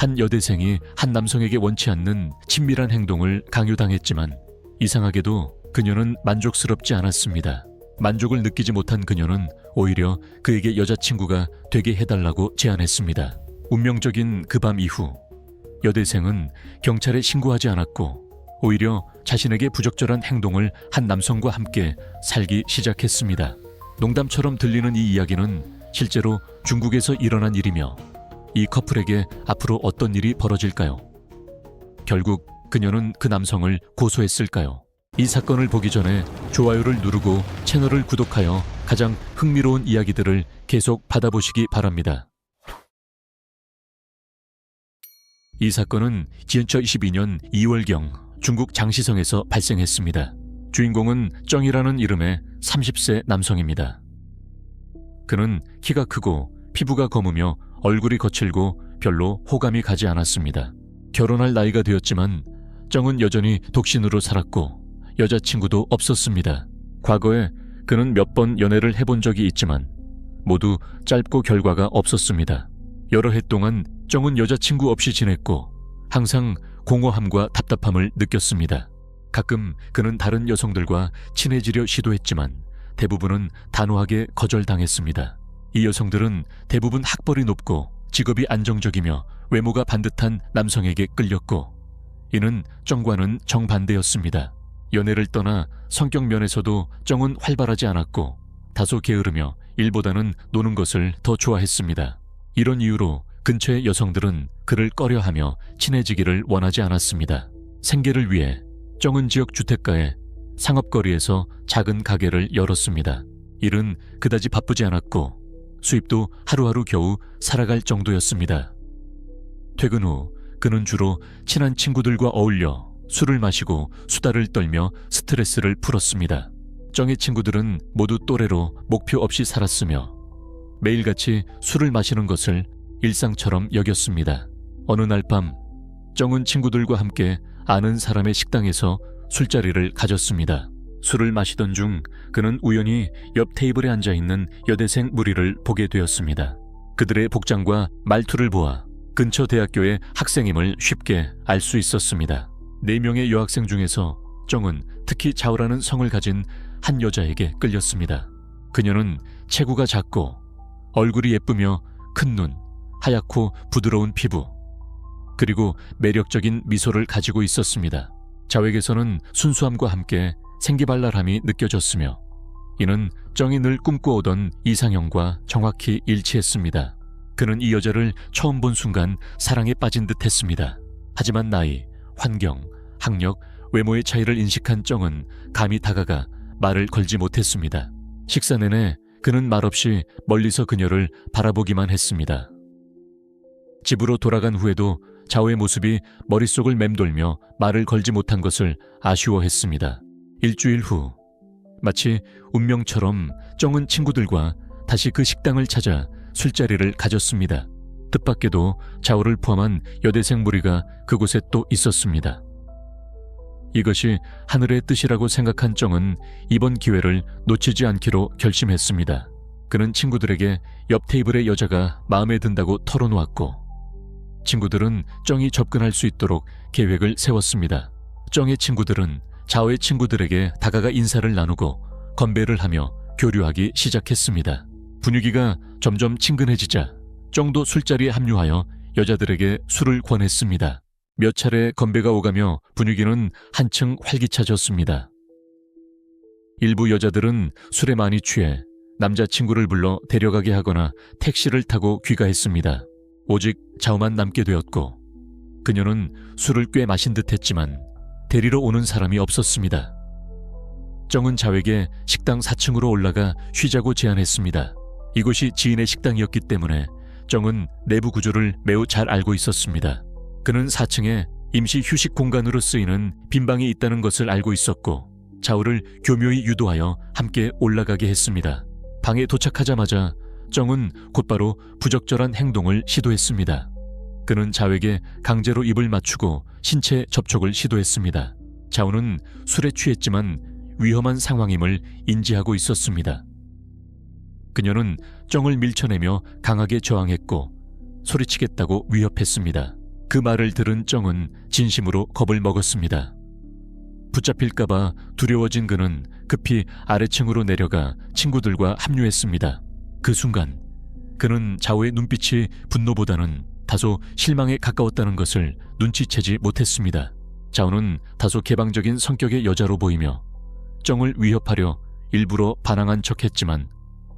한 여대생이 한 남성에게 원치 않는 친밀한 행동을 강요당했지만 이상하게도 그녀는 만족스럽지 않았습니다. 만족을 느끼지 못한 그녀는 오히려 그에게 여자친구가 되게 해달라고 제안했습니다. 운명적인 그 밤 이후 여대생은 경찰에 신고하지 않았고 오히려 자신에게 부적절한 행동을 한 남성과 함께 살기 시작했습니다. 농담처럼 들리는 이 이야기는 실제로 중국에서 일어난 일이며 이 커플에게 앞으로 어떤 일이 벌어질까요? 결국 그녀는 그 남성을 고소했을까요? 이 사건을 보기 전에 좋아요를 누르고 채널을 구독하여 가장 흥미로운 이야기들을 계속 받아보시기 바랍니다. 이 사건은 2022년 2월경 중국 장시성에서 발생했습니다. 주인공은 정이라는 이름의 30세 남성입니다. 그는 키가 크고 피부가 검으며 얼굴이 거칠고 별로 호감이 가지 않았습니다. 결혼할 나이가 되었지만 정은 여전히 독신으로 살았고 여자친구도 없었습니다. 과거에 그는 몇 번 연애를 해본 적이 있지만 모두 짧고 결과가 없었습니다. 여러 해 동안 정은 여자친구 없이 지냈고 항상 공허함과 답답함을 느꼈습니다. 가끔 그는 다른 여성들과 친해지려 시도했지만 대부분은 단호하게 거절당했습니다. 이 여성들은 대부분 학벌이 높고 직업이 안정적이며 외모가 반듯한 남성에게 끌렸고 이는 정과는 정반대였습니다. 연애를 떠나 성격 면에서도 정은 활발하지 않았고 다소 게으르며 일보다는 노는 것을 더 좋아했습니다. 이런 이유로 근처의 여성들은 그를 꺼려하며 친해지기를 원하지 않았습니다. 생계를 위해 정은 지역 주택가에 상업거리에서 작은 가게를 열었습니다. 일은 그다지 바쁘지 않았고 수입도 하루하루 겨우 살아갈 정도였습니다. 퇴근 후 그는 주로 친한 친구들과 어울려 술을 마시고 수다를 떨며 스트레스를 풀었습니다. 정의 친구들은 모두 또래로 목표 없이 살았으며 매일같이 술을 마시는 것을 일상처럼 여겼습니다. 어느 날 밤 정은 친구들과 함께 아는 사람의 식당에서 술자리를 가졌습니다. 술을 마시던 중 그는 우연히 옆 테이블에 앉아있는 여대생 무리를 보게 되었습니다. 그들의 복장과 말투를 보아 근처 대학교의 학생임을 쉽게 알 수 있었습니다. 4명의 여학생 중에서 정은 특히 자오라는 성을 가진 한 여자에게 끌렸습니다. 그녀는 체구가 작고 얼굴이 예쁘며 큰 눈, 하얗고 부드러운 피부, 그리고 매력적인 미소를 가지고 있었습니다. 자오에게서는 순수함과 함께 생기발랄함이 느껴졌으며 이는 정이 늘 꿈꿔오던 이상형과 정확히 일치했습니다. 그는 이 여자를 처음 본 순간 사랑에 빠진 듯 했습니다. 하지만 나이, 환경, 학력, 외모의 차이를 인식한 정은 감히 다가가 말을 걸지 못했습니다. 식사 내내 그는 말없이 멀리서 그녀를 바라보기만 했습니다. 집으로 돌아간 후에도 자오의 모습이 머릿속을 맴돌며 말을 걸지 못한 것을 아쉬워했습니다. 일주일 후 마치 운명처럼 정은 친구들과 다시 그 식당을 찾아 술자리를 가졌습니다. 뜻밖에도 자오를 포함한 여대생 무리가 그곳에 또 있었습니다. 이것이 하늘의 뜻이라고 생각한 정은 이번 기회를 놓치지 않기로 결심했습니다. 그는 친구들에게 옆 테이블의 여자가 마음에 든다고 털어놓았고 친구들은 정이 접근할 수 있도록 계획을 세웠습니다. 정의 친구들은 자오의 친구들에게 다가가 인사를 나누고 건배를 하며 교류하기 시작했습니다. 분위기가 점점 친근해지자 정도 술자리에 합류하여 여자들에게 술을 권했습니다. 몇 차례 건배가 오가며 분위기는 한층 활기차졌습니다. 일부 여자들은 술에 많이 취해 남자친구를 불러 데려가게 하거나 택시를 타고 귀가했습니다. 오직 자오만 남게 되었고 그녀는 술을 꽤 마신 듯 했지만 데리러 오는 사람이 없었습니다. 정은 자오에게 식당 4층으로 올라가 쉬자고 제안했습니다. 이곳이 지인의 식당이었기 때문에 정은 내부 구조를 매우 잘 알고 있었습니다. 그는 4층에 임시 휴식 공간으로 쓰이는 빈방이 있다는 것을 알고 있었고 자오를 교묘히 유도하여 함께 올라가게 했습니다. 방에 도착하자마자 정은 곧바로 부적절한 행동을 시도했습니다. 그는 자오에게 강제로 입을 맞추고 신체 접촉을 시도했습니다. 자오는 술에 취했지만 위험한 상황임을 인지하고 있었습니다. 그녀는 정을 밀쳐내며 강하게 저항했고 소리치겠다고 위협했습니다. 그 말을 들은 정은 진심으로 겁을 먹었습니다. 붙잡힐까봐 두려워진 그는 급히 아래층으로 내려가 친구들과 합류했습니다. 그 순간 그는 자오의 눈빛이 분노보다는 다소 실망에 가까웠다는 것을 눈치채지 못했습니다. 자오는 다소 개방적인 성격의 여자로 보이며 정을 위협하려 일부러 반항한 척했지만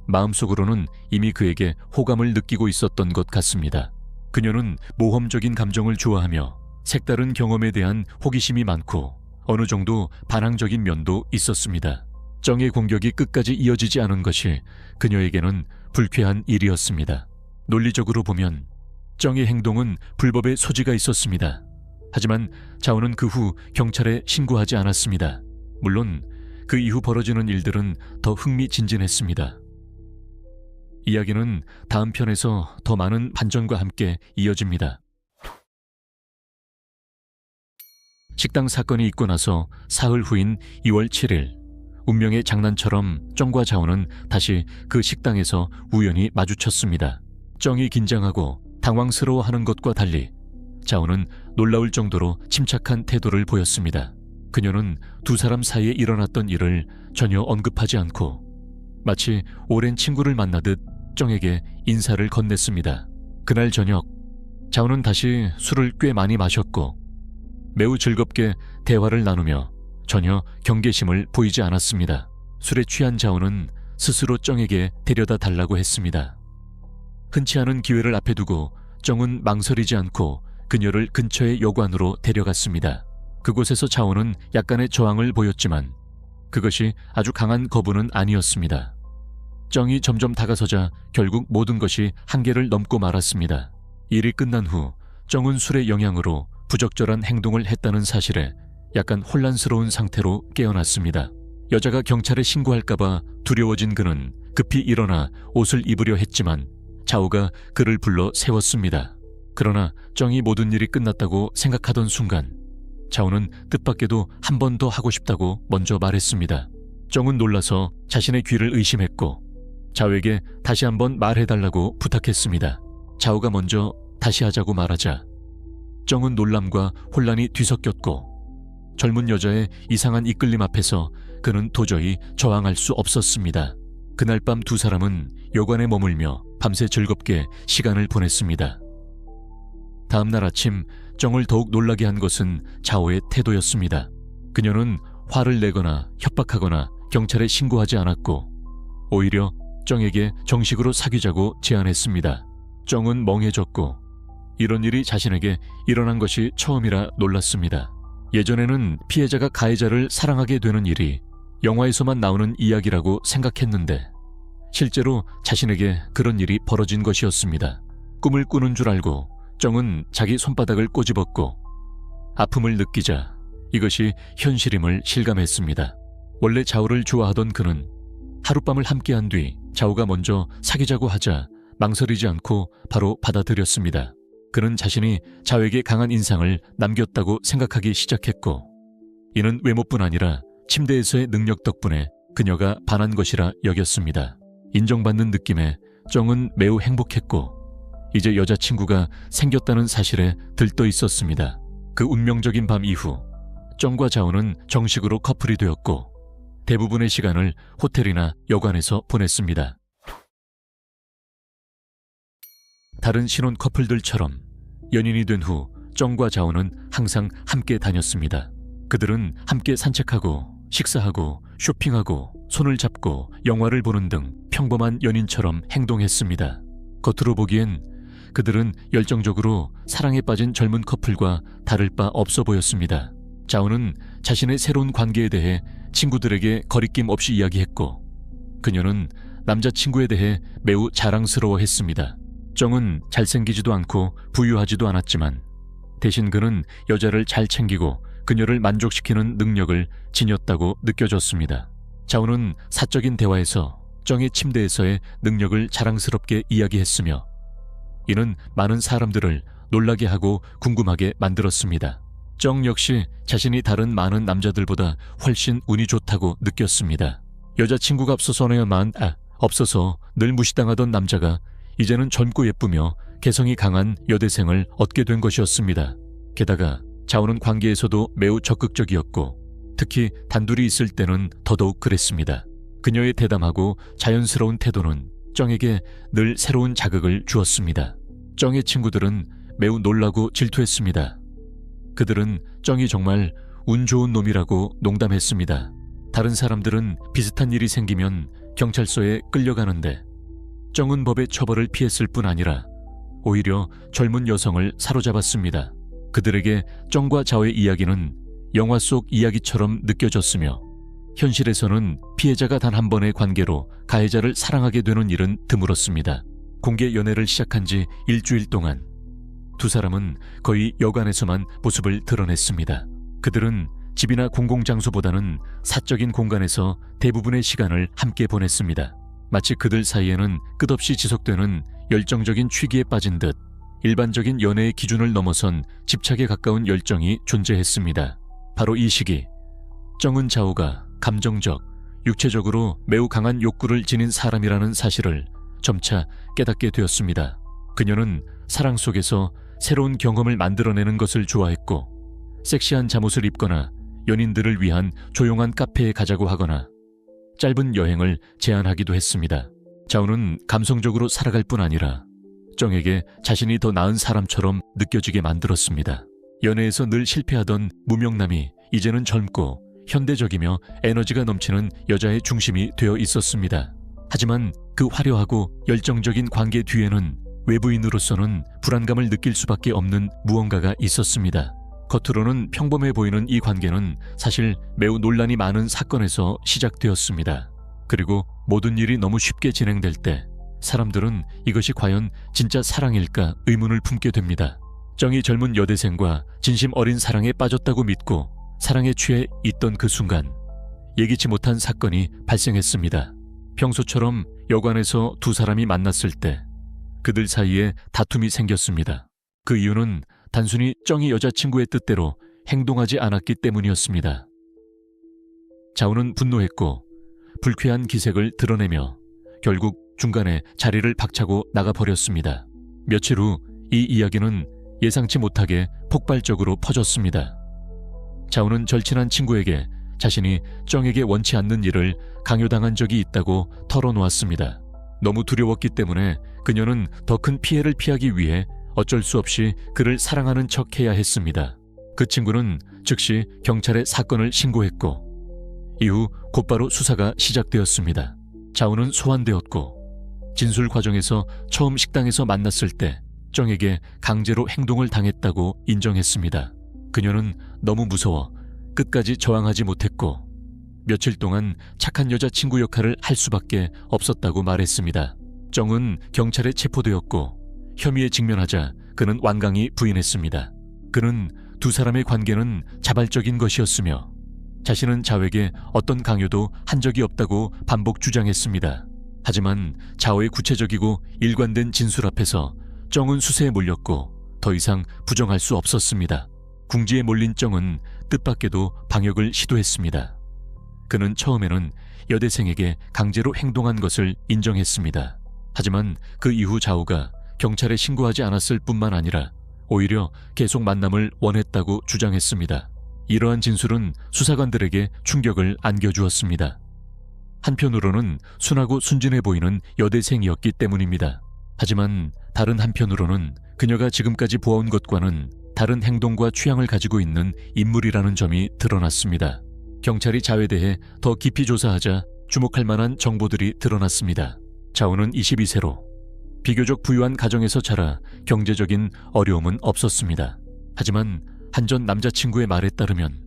마음속으로는 이미 그에게 호감을 느끼고 있었던 것 같습니다. 그녀는 모험적인 감정을 좋아하며 색다른 경험에 대한 호기심이 많고 어느 정도 반항적인 면도 있었습니다. 정의 공격이 끝까지 이어지지 않은 것이 그녀에게는 불쾌한 일이었습니다. 논리적으로 보면 정의 행동은 불법의 소지가 있었습니다. 하지만 자오는 그 후 경찰에 신고하지 않았습니다. 물론 그 이후 벌어지는 일들은 더 흥미진진했습니다. 이야기는 다음 편에서 더 많은 반전과 함께 이어집니다. 식당 사건이 있고 나서 사흘 후인 2월 7일, 운명의 장난처럼 정과 자오는 다시 그 식당에서 우연히 마주쳤습니다. 정이 긴장하고 당황스러워하는 것과 달리 자오는 놀라울 정도로 침착한 태도를 보였습니다. 그녀는 두 사람 사이에 일어났던 일을 전혀 언급하지 않고 마치 오랜 친구를 만나듯 정에게 인사를 건넸습니다. 그날 저녁, 자오는 다시 술을 꽤 많이 마셨고 매우 즐겁게 대화를 나누며 전혀 경계심을 보이지 않았습니다. 술에 취한 자오는 스스로 정에게 데려다 달라고 했습니다. 흔치 않은 기회를 앞에 두고 정은 망설이지 않고 그녀를 근처의 여관으로 데려갔습니다. 그곳에서 자오는 약간의 저항을 보였지만 그것이 아주 강한 거부는 아니었습니다. 정이 점점 다가서자 결국 모든 것이 한계를 넘고 말았습니다. 일이 끝난 후 정은 술의 영향으로 부적절한 행동을 했다는 사실에 약간 혼란스러운 상태로 깨어났습니다. 여자가 경찰에 신고할까봐 두려워진 그는 급히 일어나 옷을 입으려 했지만 자오가 그를 불러 세웠습니다. 그러나 정이 모든 일이 끝났다고 생각하던 순간 자오는 뜻밖에도 한 번 더 하고 싶다고 먼저 말했습니다. 정은 놀라서 자신의 귀를 의심했고 자오에게 다시 한번 말해달라고 부탁했습니다. 자오가 먼저 다시 하자고 말하자 정은 놀람과 혼란이 뒤섞였고 젊은 여자의 이상한 이끌림 앞에서 그는 도저히 저항할 수 없었습니다. 그날 밤 두 사람은 여관에 머물며 밤새 즐겁게 시간을 보냈습니다. 다음 날 아침 정을 더욱 놀라게 한 것은 자오의 태도였습니다. 그녀는 화를 내거나 협박하거나 경찰에 신고하지 않았고 오히려 정에게 정식으로 사귀자고 제안했습니다. 정은 멍해졌고 이런 일이 자신에게 일어난 것이 처음이라 놀랐습니다. 예전에는 피해자가 가해자를 사랑하게 되는 일이 영화에서만 나오는 이야기라고 생각했는데 실제로 자신에게 그런 일이 벌어진 것이었습니다. 꿈을 꾸는 줄 알고 정은 자기 손바닥을 꼬집었고 아픔을 느끼자 이것이 현실임을 실감했습니다. 원래 자오를 좋아하던 그는 하룻밤을 함께한 뒤 자오가 먼저 사귀자고 하자 망설이지 않고 바로 받아들였습니다. 그는 자신이 자오에게 강한 인상을 남겼다고 생각하기 시작했고 이는 외모뿐 아니라 침대에서의 능력 덕분에 그녀가 반한 것이라 여겼습니다. 인정받는 느낌에 정은 매우 행복했고 이제 여자친구가 생겼다는 사실에 들떠 있었습니다. 그 운명적인 밤 이후 정과 자오는 정식으로 커플이 되었고 대부분의 시간을 호텔이나 여관에서 보냈습니다. 다른 신혼 커플들처럼 연인이 된 후 정과 자오는 항상 함께 다녔습니다. 그들은 함께 산책하고 식사하고 쇼핑하고 손을 잡고 영화를 보는 등 평범한 연인처럼 행동했습니다. 겉으로 보기엔 그들은 열정적으로 사랑에 빠진 젊은 커플과 다를 바 없어 보였습니다. 자오는 자신의 새로운 관계에 대해 친구들에게 거리낌 없이 이야기했고 그녀는 남자친구에 대해 매우 자랑스러워했습니다. 정은 잘생기지도 않고 부유하지도 않았지만 대신 그는 여자를 잘 챙기고 그녀를 만족시키는 능력을 지녔다고 느껴졌습니다. 자오는 사적인 대화에서 정의 침대에서의 능력을 자랑스럽게 이야기했으며 이는 많은 사람들을 놀라게 하고 궁금하게 만들었습니다. 정 역시 자신이 다른 많은 남자들보다 훨씬 운이 좋다고 느꼈습니다. 여자친구가 없어서 늘 무시당하던 남자가 이제는 젊고 예쁘며 개성이 강한 여대생을 얻게 된 것이었습니다. 게다가 자오는 관계에서도 매우 적극적이었고 특히 단둘이 있을 때는 더더욱 그랬습니다. 그녀의 대담하고 자연스러운 태도는 정에게 늘 새로운 자극을 주었습니다. 정의 친구들은 매우 놀라고 질투했습니다. 그들은 정이 정말 운 좋은 놈이라고 농담했습니다. 다른 사람들은 비슷한 일이 생기면 경찰서에 끌려가는데 정은 법의 처벌을 피했을 뿐 아니라 오히려 젊은 여성을 사로잡았습니다. 그들에게 정과 자오의 이야기는 영화 속 이야기처럼 느껴졌으며 현실에서는 피해자가 단 한 번의 관계로 가해자를 사랑하게 되는 일은 드물었습니다. 공개 연애를 시작한 지 일주일 동안 두 사람은 거의 여관에서만 모습을 드러냈습니다. 그들은 집이나 공공장소보다는 사적인 공간에서 대부분의 시간을 함께 보냈습니다. 마치 그들 사이에는 끝없이 지속되는 열정적인 취기에 빠진 듯 일반적인 연애의 기준을 넘어선 집착에 가까운 열정이 존재했습니다. 바로 이 시기 정은 자오가 감정적, 육체적으로 매우 강한 욕구를 지닌 사람이라는 사실을 점차 깨닫게 되었습니다. 그녀는 사랑 속에서 새로운 경험을 만들어내는 것을 좋아했고 섹시한 잠옷을 입거나 연인들을 위한 조용한 카페에 가자고 하거나 짧은 여행을 제안하기도 했습니다. 자오는 감성적으로 살아갈 뿐 아니라 정에게 자신이 더 나은 사람처럼 느껴지게 만들었습니다. 연애에서 늘 실패하던 무명남이 이제는 젊고 현대적이며 에너지가 넘치는 여자의 중심이 되어 있었습니다. 하지만 그 화려하고 열정적인 관계 뒤에는 외부인으로서는 불안감을 느낄 수밖에 없는 무언가가 있었습니다. 겉으로는 평범해 보이는 이 관계는 사실 매우 논란이 많은 사건에서 시작되었습니다. 그리고 모든 일이 너무 쉽게 진행될 때 사람들은 이것이 과연 진짜 사랑일까 의문을 품게 됩니다. 정이 젊은 여대생과 진심 어린 사랑에 빠졌다고 믿고 사랑에 취해 있던 그 순간 예기치 못한 사건이 발생했습니다. 평소처럼 여관에서 두 사람이 만났을 때 그들 사이에 다툼이 생겼습니다. 그 이유는 단순히 정이 여자친구의 뜻대로 행동하지 않았기 때문이었습니다. 자오는 분노했고 불쾌한 기색을 드러내며 결국 중간에 자리를 박차고 나가버렸습니다. 며칠 후 이 이야기는 예상치 못하게 폭발적으로 퍼졌습니다. 자오는 절친한 친구에게 자신이 정에게 원치 않는 일을 강요당한 적이 있다고 털어놓았습니다. 너무 두려웠기 때문에 그녀는 더 큰 피해를 피하기 위해 어쩔 수 없이 그를 사랑하는 척 해야 했습니다. 그 친구는 즉시 경찰에 사건을 신고했고 이후 곧바로 수사가 시작되었습니다. 자오는 소환되었고 진술 과정에서 처음 식당에서 만났을 때 정에게 강제로 행동을 당했다고 인정했습니다. 그녀는 너무 무서워 끝까지 저항하지 못했고 며칠 동안 착한 여자친구 역할을 할 수밖에 없었다고 말했습니다. 정은 경찰에 체포되었고 혐의에 직면하자 그는 완강히 부인했습니다. 그는 두 사람의 관계는 자발적인 것이었으며 자신은 자오에게 어떤 강요도 한 적이 없다고 반복 주장했습니다. 하지만 자오의 구체적이고 일관된 진술 앞에서 정은 수세에 몰렸고 더 이상 부정할 수 없었습니다. 궁지에 몰린 정은 뜻밖에도 방역을 시도했습니다. 그는 처음에는 여대생에게 강제로 행동한 것을 인정했습니다. 하지만 그 이후 자오가 경찰에 신고하지 않았을 뿐만 아니라 오히려 계속 만남을 원했다고 주장했습니다. 이러한 진술은 수사관들에게 충격을 안겨주었습니다. 한편으로는 순하고 순진해 보이는 여대생이었기 때문입니다. 하지만 다른 한편으로는 그녀가 지금까지 보아온 것과는 다른 행동과 취향을 가지고 있는 인물이라는 점이 드러났습니다. 경찰이 자오에 대해 더 깊이 조사하자 주목할 만한 정보들이 드러났습니다. 자오는 22세로 비교적 부유한 가정에서 자라 경제적인 어려움은 없었습니다. 하지만 한 전 남자친구의 말에 따르면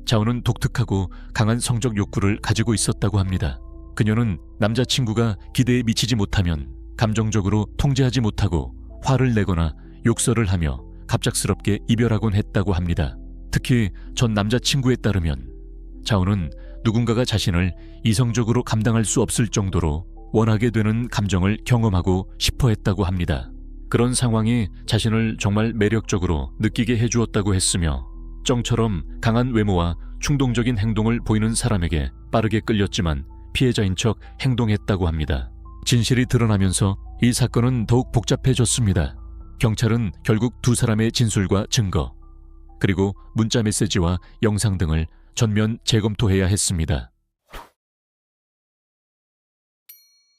자오는 독특하고 강한 성적 욕구를 가지고 있었다고 합니다. 그녀는 남자친구가 기대에 미치지 못하면 감정적으로 통제하지 못하고 화를 내거나 욕설을 하며 갑작스럽게 이별하곤 했다고 합니다. 특히 전 남자친구에 따르면 자오는 누군가가 자신을 이성적으로 감당할 수 없을 정도로 원하게 되는 감정을 경험하고 싶어 했다고 합니다. 그런 상황이 자신을 정말 매력적으로 느끼게 해주었다고 했으며 정처럼 강한 외모와 충동적인 행동을 보이는 사람에게 빠르게 끌렸지만 피해자인 척 행동했다고 합니다. 진실이 드러나면서 이 사건은 더욱 복잡해졌습니다. 경찰은 결국 두 사람의 진술과 증거, 그리고 문자 메시지와 영상 등을 전면 재검토해야 했습니다.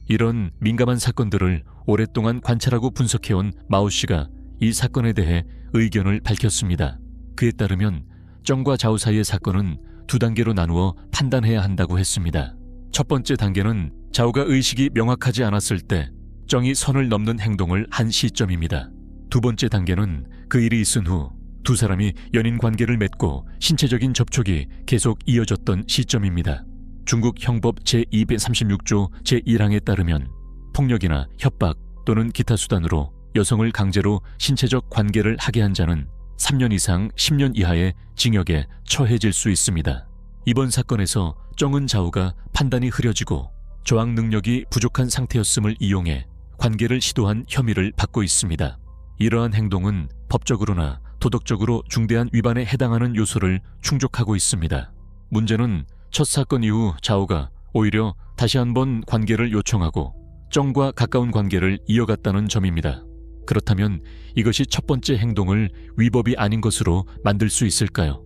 이런 민감한 사건들을 오랫동안 관찰하고 분석해온 마오 씨가 이 사건에 대해 의견을 밝혔습니다. 그에 따르면 정과 좌우 사이의 사건은 두 단계로 나누어 판단해야 한다고 했습니다. 첫 번째 단계는 좌우가 의식이 명확하지 않았을 때 정이 선을 넘는 행동을 한 시점입니다. 두 번째 단계는 그 일이 있은 후 두 사람이 연인 관계를 맺고 신체적인 접촉이 계속 이어졌던 시점입니다. 중국 형법 제236조 제1항에 따르면 폭력이나 협박 또는 기타 수단으로 여성을 강제로 신체적 관계를 하게 한 자는 3년 이상 10년 이하의 징역에 처해질 수 있습니다. 이번 사건에서 정은 좌우가 판단이 흐려지고 저항 능력이 부족한 상태였음을 이용해 관계를 시도한 혐의를 받고 있습니다. 이러한 행동은 법적으로나 도덕적으로 중대한 위반에 해당하는 요소를 충족하고 있습니다. 문제는 첫 사건 이후 좌우가 오히려 다시 한번 관계를 요청하고 정과 가까운 관계를 이어갔다는 점입니다. 그렇다면 이것이 첫 번째 행동을 위법이 아닌 것으로 만들 수 있을까요?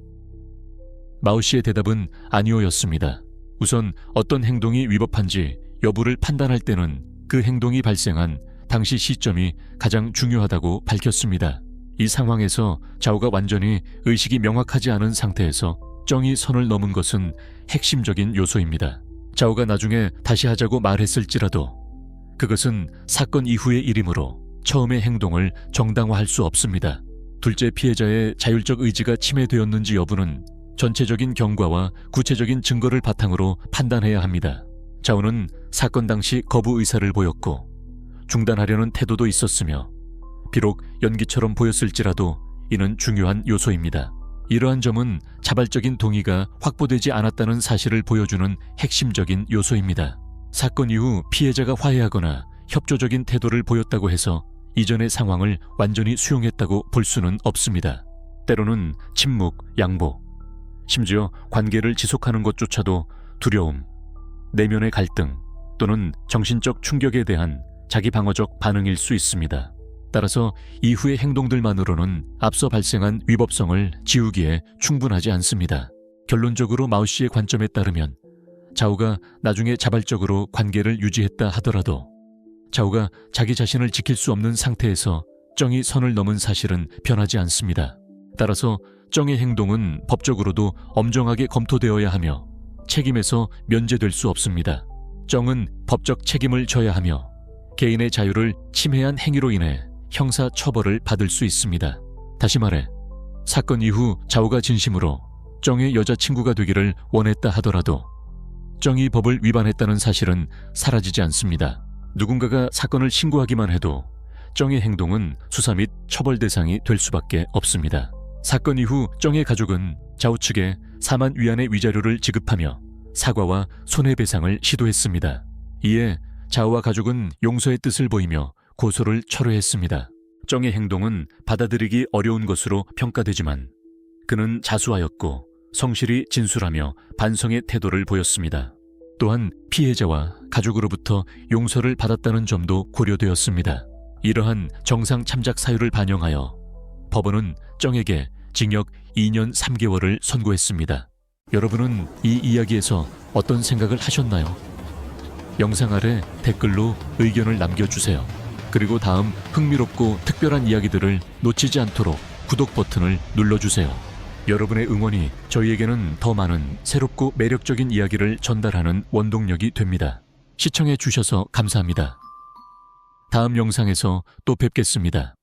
마오 씨의 대답은 아니오였습니다. 우선 어떤 행동이 위법한지 여부를 판단할 때는 그 행동이 발생한 당시 시점이 가장 중요하다고 밝혔습니다. 이 상황에서 좌우가 완전히 의식이 명확하지 않은 상태에서 정이 선을 넘은 것은 핵심적인 요소입니다. 좌우가 나중에 다시 하자고 말했을지라도 그것은 사건 이후의 일이므로 처음의 행동을 정당화할 수 없습니다. 둘째 피해자의 자율적 의지가 침해되었는지 여부는 전체적인 경과와 구체적인 증거를 바탕으로 판단해야 합니다. 좌우는 사건 당시 거부 의사를 보였고 중단하려는 태도도 있었으며 비록 연기처럼 보였을지라도 이는 중요한 요소입니다. 이러한 점은 자발적인 동의가 확보되지 않았다는 사실을 보여주는 핵심적인 요소입니다. 사건 이후 피해자가 화해하거나 협조적인 태도를 보였다고 해서 이전의 상황을 완전히 수용했다고 볼 수는 없습니다. 때로는 침묵, 양보, 심지어 관계를 지속하는 것조차도 두려움, 내면의 갈등 또는 정신적 충격에 대한 자기 방어적 반응일 수 있습니다. 따라서 이후의 행동들만으로는 앞서 발생한 위법성을 지우기에 충분하지 않습니다. 결론적으로 마오 씨의 관점에 따르면 좌우가 나중에 자발적으로 관계를 유지했다 하더라도 좌우가 자기 자신을 지킬 수 없는 상태에서 정이 선을 넘은 사실은 변하지 않습니다. 따라서 정의 행동은 법적으로도 엄정하게 검토되어야 하며 책임에서 면제될 수 없습니다. 정은 법적 책임을 져야 하며 개인의 자유를 침해한 행위로 인해 형사 처벌을 받을 수 있습니다. 다시 말해 사건 이후 좌우가 진심으로 정의 여자친구가 되기를 원했다 하더라도 정이 법을 위반했다는 사실은 사라지지 않습니다. 누군가가 사건을 신고하기만 해도 정의 행동은 수사 및 처벌 대상이 될 수밖에 없습니다. 사건 이후 정의 가족은 좌우 측에 4만 위안의 위자료를 지급하며 사과와 손해배상을 시도했습니다. 이에 좌우와 가족은 용서의 뜻을 보이며 고소를 철회했습니다. 정의 행동은 받아들이기 어려운 것으로 평가되지만 그는 자수하였고 성실히 진술하며 반성의 태도를 보였습니다. 또한 피해자와 가족으로부터 용서를 받았다는 점도 고려되었습니다. 이러한 정상 참작 사유를 반영하여 법원은 정에게 징역 2년 3개월을 선고했습니다. 여러분은 이 이야기에서 어떤 생각을 하셨나요? 영상 아래 댓글로 의견을 남겨주세요. 그리고 다음 흥미롭고 특별한 이야기들을 놓치지 않도록 구독 버튼을 눌러주세요. 여러분의 응원이 저희에게는 더 많은 새롭고 매력적인 이야기를 전달하는 원동력이 됩니다. 시청해 주셔서 감사합니다. 다음 영상에서 또 뵙겠습니다.